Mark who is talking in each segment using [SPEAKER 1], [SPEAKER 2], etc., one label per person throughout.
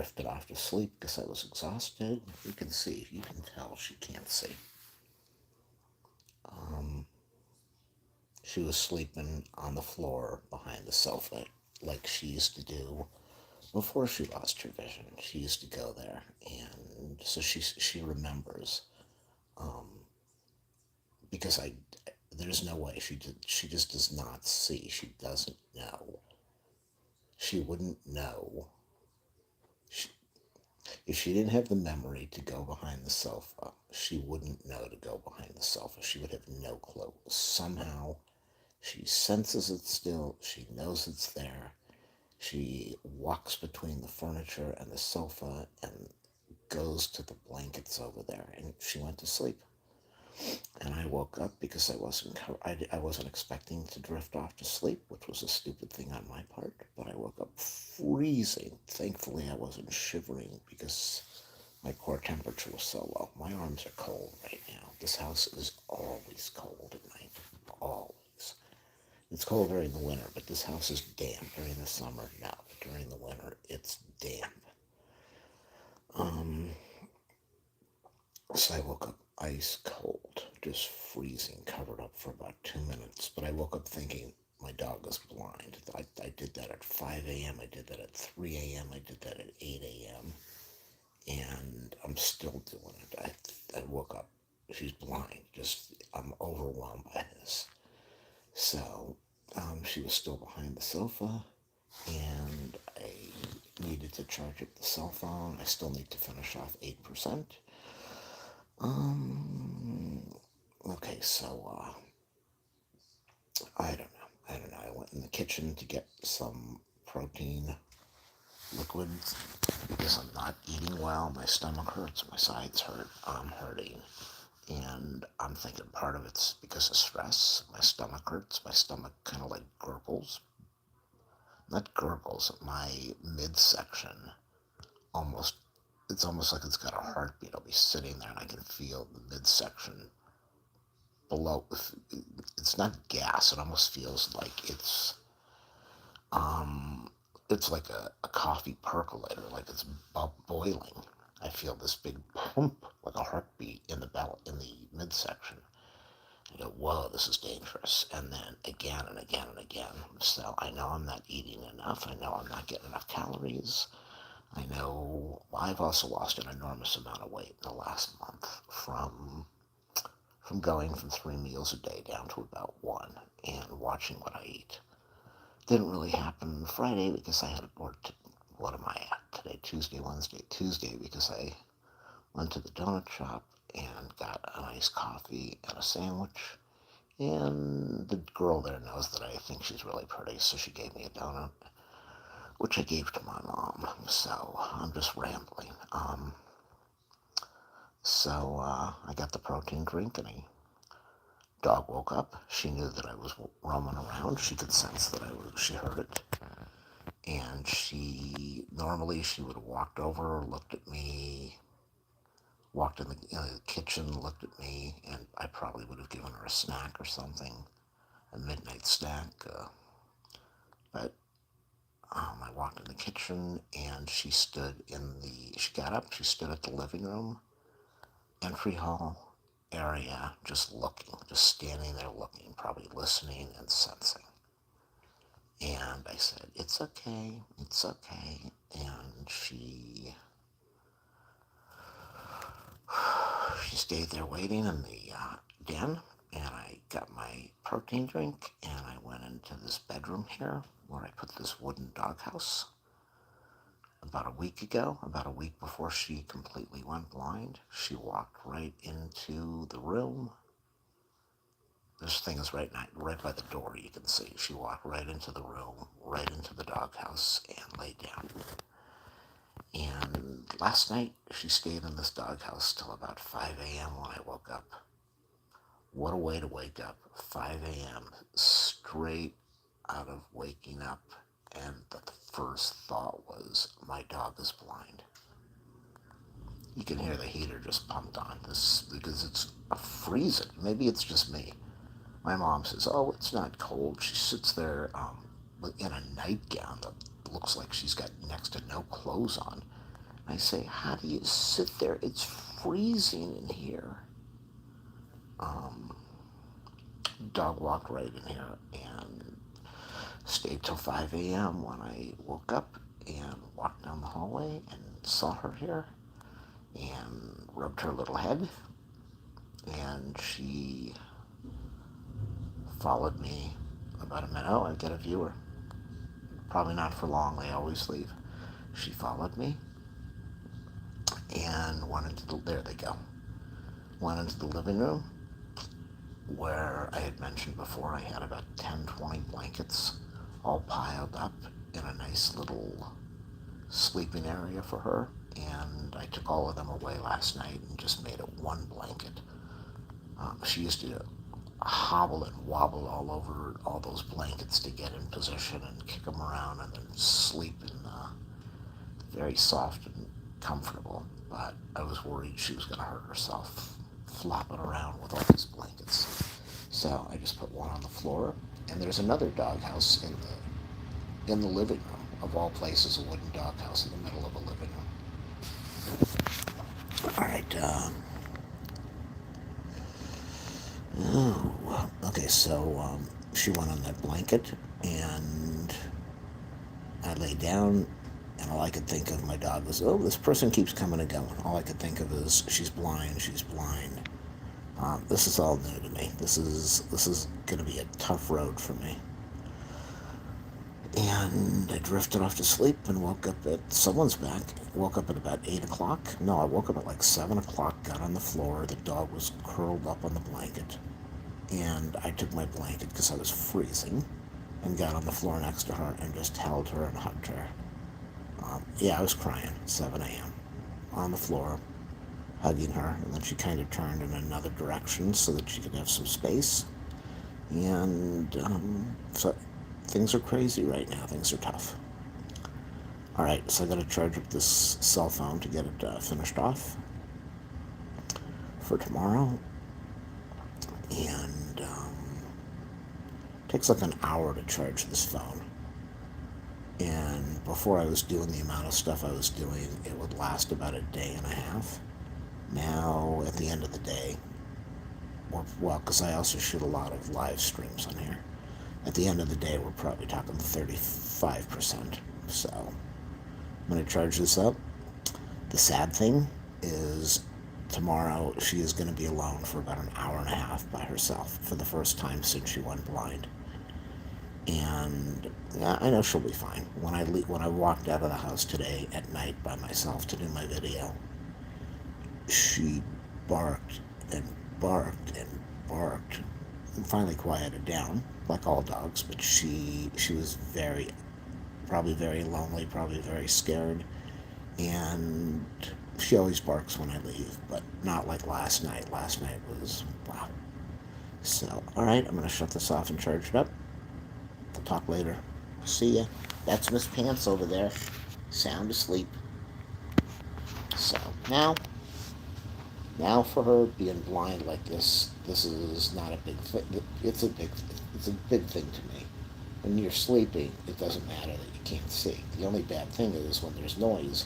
[SPEAKER 1] drifted off to sleep because I was exhausted. You can see, you can tell she can't see. Um, she was sleeping on the floor behind the sofa like she used to do before she lost her vision. She used to go there, and so she remembers, um, because I there's no way she just does not see. She doesn't know. She wouldn't know. She, if she didn't have the memory to go behind the sofa, she wouldn't know to go behind the sofa. She would have no clue. Somehow, she senses it still. She knows it's there. She walks between the furniture and the sofa and goes to the blankets over there, and she went to sleep. And I woke up because I wasn't expecting to drift off to sleep, which was a stupid thing on my part. But I woke up freezing. Thankfully, I wasn't shivering because my core temperature was so low. My arms are cold right now. This house is always cold at night. Always. It's cold during the winter, but this house is damp during the summer. No, during the winter, it's damp. Um, so I woke up ice cold, just freezing, covered up for about 2 minutes. But I woke up thinking my dog is blind. I did that at 5 a.m. I did that at 3 a.m. I did that at 8 a.m. And I'm still doing it. I woke up. She's blind. Just I'm overwhelmed by this. So she was still behind the sofa, and I needed to charge up the cell phone. I still need to finish off 8%. Um, okay, so I don't know. I don't know. I went in the kitchen to get some protein liquids because I'm not eating well. My stomach hurts. My sides hurt. I'm hurting. And I'm thinking part of it's because of stress. My stomach hurts. My stomach kind of like gurgles. Not gurgles. My midsection almost, it's almost like it's got a heartbeat. I'll be sitting there and I can feel the midsection below. It's not gas. It almost feels like um, it's like a coffee percolator, like it's boiling. I feel this big pump, like a heartbeat in the in the midsection. I go, whoa, this is dangerous. And then again and again and again. So I know I'm not eating enough. I know I'm not getting enough calories. I know I've also lost an enormous amount of weight in the last month from going from 3 meals a day down to about one and watching what I eat. Didn't really happen Friday because I had work. What am I at today? Tuesday, Wednesday, Tuesday because I went to the donut shop and got a nice coffee and a sandwich. And the girl there knows that I think she's really pretty, so she gave me a donut, which I gave to my mom. So I'm just rambling. So I got the protein drink, and a dog woke up. She knew that I was roaming around. She could sense that I was. She heard it, and she would have walked over, looked at me, walked in the kitchen, looked at me, and I probably would have given her a snack or something, a midnight snack. But I walked in the kitchen, and she got up, she stood at the living room, entry hall area, just looking, just standing there looking, probably listening and sensing. And I said, it's okay, it's okay. And she stayed there waiting in the den, and I got my protein drink, and I went into this bedroom here where I put this wooden doghouse about a week ago, about a week before she completely went blind. She walked right into the room. This thing is right by the door, you can see. She walked right into the room, right into the doghouse, and laid down. And last night, she stayed in this doghouse till about 5 a.m. when I woke up. What a way to wake up. 5 a.m. straight out of waking up. And the first thought was, my dog is blind. You can hear the heater just pumped on this because it's freezing. Maybe it's just me. My mom says, oh, it's not cold. She sits there in a nightgown that looks like she's got next to no clothes on. I say, how do you sit there? It's freezing in here. Dog walked right in here and stayed till 5 a.m. when I woke up and walked down the hallway and saw her here and rubbed her little head. And she followed me about a minute. Oh, I get a viewer. Probably not for long. They always leave. She followed me and went into the, there they go. Went into the living room where I had mentioned before I had about 10, 20 blankets all piled up in a nice little sleeping area for her. And I took all of them away last night and just made it one blanket. She used to hobble and wobble all over all those blankets to get in position and kick them around and then sleep in very soft and comfortable. But I was worried she was going to hurt herself flopping around with all these blankets. So I just put one on the floor, and there's another doghouse in the living room. Of all places, a wooden doghouse in the middle of a living room. All right. Okay, so she went on that blanket, and I lay down, and all I could think of, my dog was, oh, this person keeps coming and going. All I could think of is, she's blind, she's blind. This is all new to me. This is going to be a tough road for me. And I drifted off to sleep and woke up at, someone's back, woke up at about 8 o'clock. No, I woke up at like 7 o'clock, got on the floor, the dog was curled up on the blanket. And I took my blanket because I was freezing and got on the floor next to her and just held her and hugged her. Yeah, I was crying, 7 a.m. on the floor, hugging her, and then she kind of turned in another direction so that she could have some space. And so things are crazy right now. Things are tough. All right, so I got to charge up this cell phone to get it finished off for tomorrow. And it takes like an hour to charge this phone. And before I was doing the amount of stuff I was doing, it would last about a day and a half. Now, at the end of the day, well, because I also shoot a lot of live streams on here. At the end of the day, we're probably talking 35%. So, I'm going to charge this up. The sad thing is, tomorrow she is going to be alone for about an hour and a half by herself for the first time since she went blind. And yeah, I know she'll be fine. When I walked out of the house today at night by myself to do my video, she barked and barked and barked and finally quieted down, like all dogs, but she was probably very lonely, probably very scared, and she always barks when I leave, but not like last night. Last night was, wow. So, alright, I'm going to shut this off and charge it up. We'll talk later. See ya. That's Miss Pants over there, sound asleep. So, now for her being blind like this is not a big thing. It's a big thing to me. When you're sleeping, it doesn't matter that you can't see. The only bad thing is when there's noise,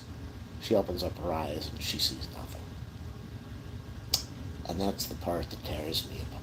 [SPEAKER 1] she opens up her eyes and she sees nothing. And that's the part that tears me apart.